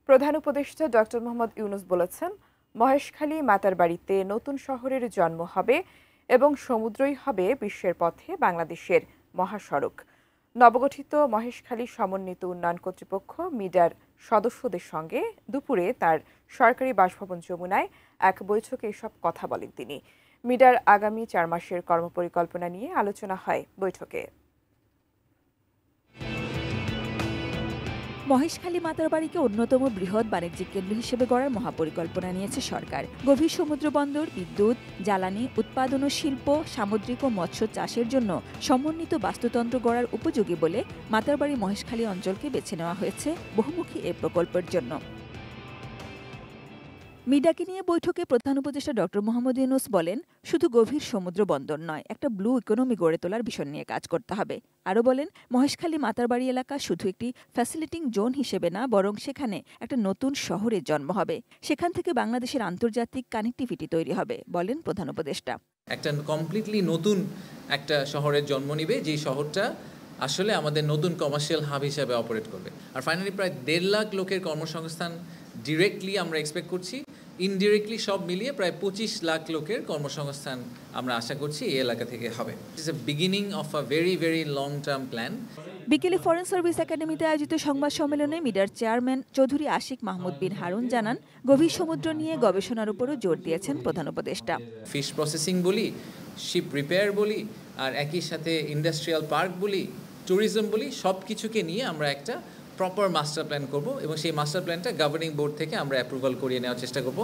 প্রধান উপদেষ্টা ডক্টর মোহাম্মদ ইউনূস বলেছেন, মহেশখালী মাতারবাড়িতে নতুন শহরের জন্ম হবে এবং সমুদ্রই হবে বিশ্বের পথে বাংলাদেশের মহাসড়ক। নবগঠিত মহেশখালী সমন্বিত উন্নয়ন কর্তৃপক্ষ মিডার সদস্যদের সঙ্গে দুপুরে তার সরকারি বাসভবন যমুনায় এক বৈঠকে এসব কথা বলেন তিনি। মিডার আগামী 4 মাসের কর্মপরিকল্পনা নিয়ে আলোচনা হয় বৈঠকে। মহেশখালী মাতারবাড়িকে অন্যতম বৃহৎ বাণিজ্যিক কেন্দ্র হিসেবে গড়ার মহাপরিকল্পনা নিয়েছে সরকার। গভীর সমুদ্র বন্দর, বিদ্যুৎ, জ্বালানি উৎপাদন ও শিল্প, সামুদ্রিক ও মৎস্য চাষের জন্য সমন্বিত বাস্তুতন্ত্র গড়ার উপযোগী বলে মাতারবাড়ি মহেশখালী অঞ্চলকে বেছে নেওয়া হয়েছে বহুমুখী এ প্রকল্পের জন্য। মিডাকে নিয়ে বৈঠকে প্রধান উপদেষ্টা ডক্টর মোহাম্মদ ইউনূস বলেন, শুধু গভীর সমুদ্র বন্দর নয়, একটা ব্লু ইকোনমি গড়ে তোলার বিষয় নিয়ে কাজ করতে হবে। আরও বলেন, মহেশখালী মাতারবাড়ি এলাকা শুধু একটি ফ্যাসিলিটিং জোন হিসেবে না, বরং সেখানে একটা নতুন শহরের জন্ম হবে। সেখান থেকে বাংলাদেশের আন্তর্জাতিক কানেক্টিভিটি তৈরি হবে, বলেন প্রধান উপদেষ্টা। একটা কমপ্লিটলি নতুন একটা শহরের জন্ম নিবে, যে শহরটা আসলে আমাদের নতুন কমার্শিয়াল হাব হিসাবে অপারেট করবে। আর ফাইনালি প্রায় 1.5 লাখ লোকের কর্মসংস্থান ডিরেক্টলি আমরা এক্সপেক্ট করছি। ইনডিরেক্টলি সব মিলিয়ে প্রায় 25 লাখ লোকের কর্মসংস্থান আমরা আশা করছি এই এলাকা থেকে হবে। It's a beginning of a very very long term plan. বিকেলে ফরেন সার্ভিস একাডেমিতে আয়োজিত সংবাদ সম্মেলনে মিডার চেয়ারম্যান চৌধুরী আশিক মাহমুদ বিন হারুন জানান, গভীর সমুদ্র নিয়ে গবেষণার উপরও জোর দিয়েছেন প্রধান উপদেষ্টা। ফিশ প্রসেসিং বলি, শিপ রিপেয়ার বলি, আর একই সাথে ইন্ডাস্ট্রিয়াল পার্ক বলি, ট্যুরিজম বলি, সব কিছুকে নিয়ে আমরা একটা প্রপার মাস্টার প্ল্যান করব এবং সেই মাস্টার প্ল্যানটা গভর্নিং বোর্ড থেকে আমরা অ্যাপ্রুভাল করিয়ে নেওয়ার চেষ্টা করব।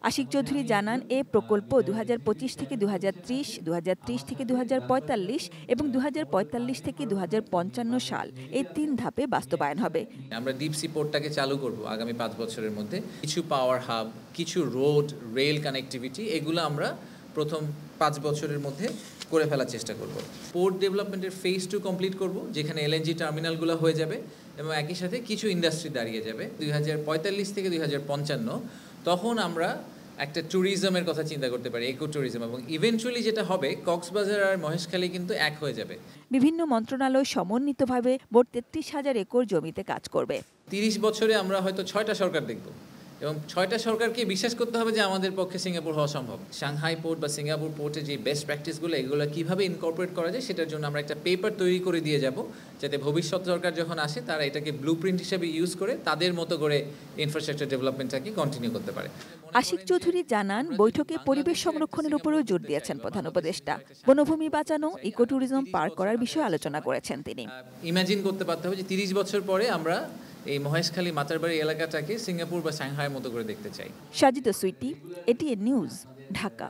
আশিক চৌধুরী জানান, এ প্রকল্প 2025 থেকে 2030, 2030 থেকে 2045 এবং 2045 থেকে 2055 সাল এই 3 ধাপে বাস্তবায়ন হবে। আমরা ডিপ সি পোর্টটাকে চালু করব আগামী 5 বছরের মধ্যে। কিছু পাওয়ার হাব, কিছু রোড, রেল কানেক্টিভিটি, এগুলো আমরা প্রথম 5 বছরের মধ্যে করে ফেলার চেষ্টা করব। পোর্ট ডেভেলপমেন্টের ফেজ 2 কমপ্লিট করব, যেখানে এলএনজি টার্মিনালগুলো হয়ে যাবে এবং একই সাথে কিছু ইন্ডাস্ট্রি দাঁড়িয়ে যাবে। 2045 থেকে 2055 তখন আমরা একটা ট্যুরিজমের কথা চিন্তা করতে পারি, ইকো ট্যুরিজম, এবং ইভেন্চুয়ালি যেটা হবে, কক্সবাজার আর মহেশখালী কিন্তু এক হয়ে যাবে। বিভিন্ন মন্ত্রণালয় সমন্বিতভাবে মোট 33,000 একর জমিতে কাজ করবে। 30 বছরে আমরা হয়তো 6টা সরকার দেখব এবং 6টা সরকারকে বিশ্বাস করতে হবে যে আমাদের পক্ষে সিঙ্গাপুর হওয়া সম্ভব। সাংহাই পোর্ট বা সিঙ্গাপুর পোর্টে যে বেস্ট প্র্যাকটিসগুলো, এগুলো কীভাবে ইনকর্পোরেট করা যায় সেটার জন্য আমরা একটা পেপার তৈরি করে দিয়ে যাব, যাতে ভবিষ্যৎ সরকার যখন আসে তারা এটাকে ব্লুপ্রিন্ট হিসেবে ইউজ করে তাদের মতো করে ইনফ্রাস্ট্রাকচার ডেভেলপমেন্টটাকে কন্টিনিউ করতে পারে। আশিক চৌধুরী জানান, বৈঠকে পরিবেশ সংরক্ষণের উপরও জোর দিয়েছেন প্রধান উপদেষ্টা। বনভূমি বাঁচানো, ইকো ট্যুরিজম পার্ক করার বিষয়ে আলোচনা করেছেন তিনি। ইমাজিন করতে পারতে হবে যে 30 বছর পরে আমরা এই মহেশখালী মাতারবাড়ি এলাকাটাকে সিঙ্গাপুর বা সাংহাইয়ের মতো করে দেখতে চাই। Sajida Sweety, ATN news, Dhaka.